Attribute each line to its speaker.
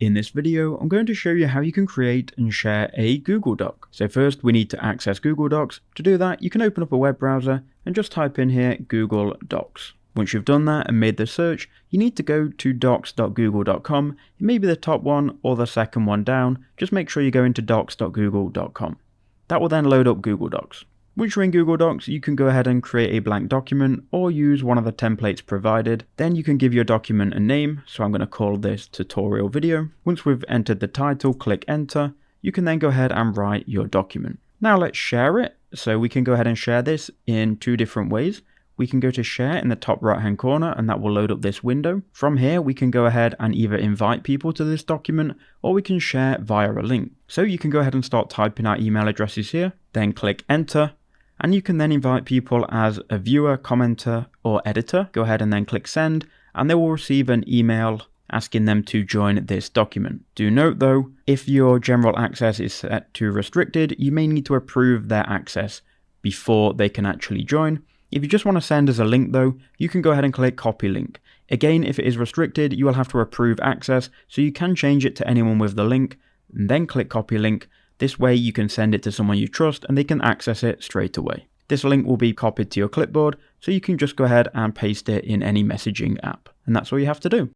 Speaker 1: In this video, I'm going to show you how you can create and share a Google Doc. So first we need to access Google Docs. To do that, you can open up a web browser and just type in here Google Docs. Once you've done that and made the search, you need to go to docs.google.com. It may be the top one or the second one down. Just make sure you go into docs.google.com. That will then load up Google Docs. Once you're in Google Docs, you can go ahead and create a blank document or use one of the templates provided. Then you can give your document a name. So I'm going to call this tutorial video. Once we've entered the title, click enter. You can then go ahead and write your document. Now let's share it. So we can go ahead and share this in two different ways. We can go to share in the top right hand corner and that will load up this window. From here, we can go ahead and either invite people to this document or we can share via a link. So you can go ahead and start typing our email addresses here, then click enter. And you can then invite people as a viewer, commenter, or editor. Go ahead and then click send, and they will receive an email asking them to join this document. Do note though, if your general access is set to restricted, you may need to approve their access before they can actually join. If you just want to send as a link though, you can go ahead and click copy link. Again, if it is restricted, you will have to approve access, so you can change it to anyone with the link, and then click copy link. This way you can send it to someone you trust and they can access it straight away. This link will be copied to your clipboard, so you can just go ahead and paste it in any messaging app. And that's all you have to do.